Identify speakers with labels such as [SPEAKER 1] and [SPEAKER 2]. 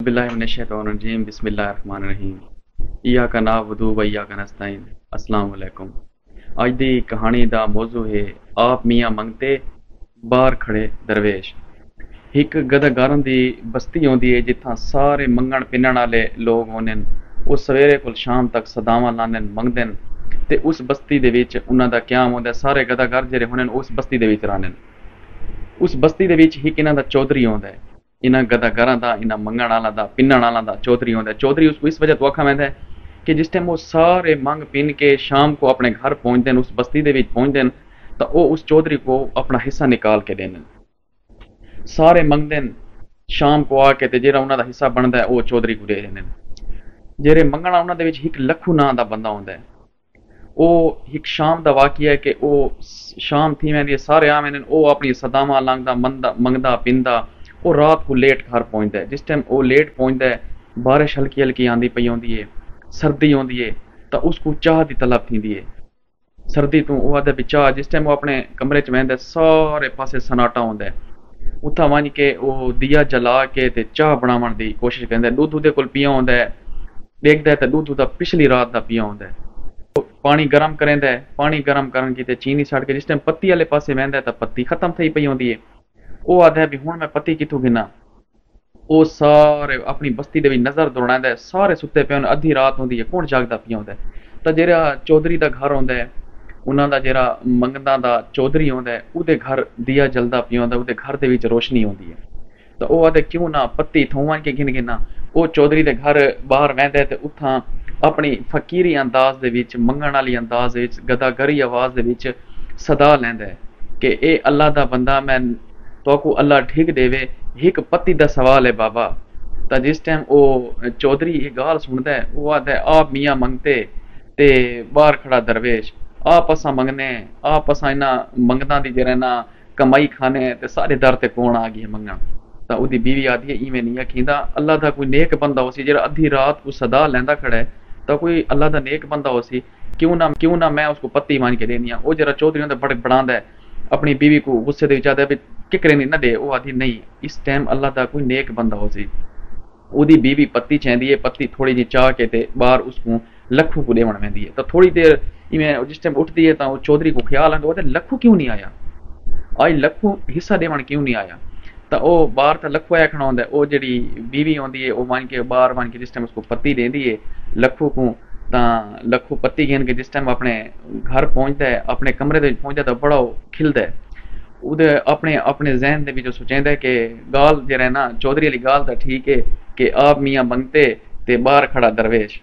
[SPEAKER 1] बिल्लाहिमिनश्शैतानिर्रजीम बिस्मिल्लाहिर्रहमानिर्रहीम इय्याका नअबुदु व इय्याका नस्तईन। अस्सलाम वालेकुम। अज दी कहानी दा मौजू है आप मियां मंगते बाहर खड़े दरवेश। एक गदगारन दी बस्ती होंदी है जित्थां सारे मंगण पिन्नण वाले लोग होने वो सवेरे कोल शाम तक सदावां लाने मंगदे ते उस बस्ती दे विच उन्हां दा क्याम होंदा। सारे गदगार जेह्ड़े होने उस बस्ती दे विच रैंदे। उस बस्ती दे विच एक इन्हां दा चौधरी होंदा है। इन्हां गदागरां दा, इन्हां मंगण वालां दा, पिन्नण वालां दा चौधरी होंदा है। चौधरी उसको इस वजह तो आखा वैंदा है कि जिस टाइम वो सारे मंग पिन के शाम को अपने घर पहुंचते हैं, उस बस्ती दे विच पहुंचते हैं, तो वो उस चौधरी को अपना हिस्सा निकाल के देने। सारे मंगते हैं, शाम को आके ते जेह्ड़ा उन्हां दा हिस्सा बनदा है वो चौधरी को दे देने। जेह्ड़े मंगण उन्हां दे विच एक लखू नां दा बंदा होंदा है। वो एक शाम दा वाकिया है कि वो शाम थी वैंदी है, सारे आ वैंदे, वो अपनी सदावां लंघदा मंगदा पिंदा। वो रात को लेट घर पहुंचता है। जिस टाइम वो लेट पहुंचता है, बारिश हल्की हल्की आंदी पई होंदी है, सर्दी होंदी है, तो उसको चाह की तलब थींदी है। सर्दी तो वो आदे भी चाह। जिस टाइम वो अपने कमरे च वहंदा, सारे पासे सनाटा होंदा है। उत्थां वंज के वो दिया जला के ते चाह बनावन दी कोशिश करदा है। दुद्ध उहदे कोल पिया होंदा है, देखदा है तो दुद्ध उहदा पिछली रात दा पिया होंदा है। पानी गर्म करेंदा है, पानी गर्म करन की ते चीनी छड्ड के जिस टाइम पत्ती वाले पासे वहंदा है तो पत्ती खत्म थई पई होंदी है। वो आखदा है भी हुण मैं पत्ती कित्थों गिना। वो सारे अपनी बस्ती दे विच नज़र दौड़ांदा है, सारे सुत्ते पे होंदे, अद्धी रात होंदी है, कौन जागदा पिया होंदा है। तो जेह्ड़ा चौधरी दा घर होंदा है, उन्हां दा जेह्ड़ा मंगदा दा चौधरी होंदा है, उहदे घर दिया जलदा पिया होंदा, उहदे घर दे विच रोशनी होंदी है। तो वो आखदे क्यों ना पत्ती थोवां के गिन गिना। वो चौधरी दे घर बाहर वहंदा है ते उत्थां अपनी फकीरी अंदाज दे विच, मंगण वाली अंदाज दे विच, गदागरी आवाज़ दे विच सदा लैंदा है कि ए अल्लाह दा बंदा, मैं तो को अल्लाह ठीक देवे, एक पत्ती दा सवाल है बाबा। तो जिस टाइम वो चौधरी ये गाल सुनता है, वो आता है आप मियाँ मंगते ते बाहर खड़ा दरवेश, आप असां मंगने, आप असां इन्हां मंगदां दी जेह्ड़ा ना कमाई खाने ते सारे दर ते कौन आ गई मंगण। तो उसदी बीवी आदि है इवें नहीं आखींदा, अल्लाह दा कोई नेक बंदा होसी जेह्ड़ा अद्धी रात को सदा लैंदा खड़ा है, तो कोई अल्लाह दा नेक बंदा होसी, क्यों ना मैं उसको पत्ती मान के देनी। वो जरा चौधरी होंदा बड़े बढ़ांदा है, अपनी बीवी को गुस्से दे विच आखदा है किकरे नहीं ना दे। वो आदि नहीं, इस टाइम अल्लाह दा कोई नेक बंदा हो सी। उहदी बीवी पत्ती चैंदी है, पत्ती थोड़ी जी चाह के ते बाहर उसको लखू को देवन वेंदी है। तो थोड़ी देर इवें जिस टाइम उठती है तो वो चौधरी को ख्याल आंदा, वो लखू क्यों नहीं आया, आज लखू हिस्सा देवन क्यों नहीं आया। तो वो बाहर तो लखू आया खड़ा होंदा है। वो जिहड़ी बीवी होंदी है वो मान के बाहर मान के जिस टाइम उसको पत्ती देंदी है लखू को, तो लखू पत्ती गिन के जिस टाइम अपने घर पहुंचता है, अपने कमरे दे पहुंचता है, तो बड़ा खिलदा है। उहदे अपने अपने जहन दे विच सोचेंदा है कि गाल जेह्ड़ा है ना चौधरी वाली गाल तो ठीक है कि आप मियाँ मंगते ते बाहर खड़ा दरवेश।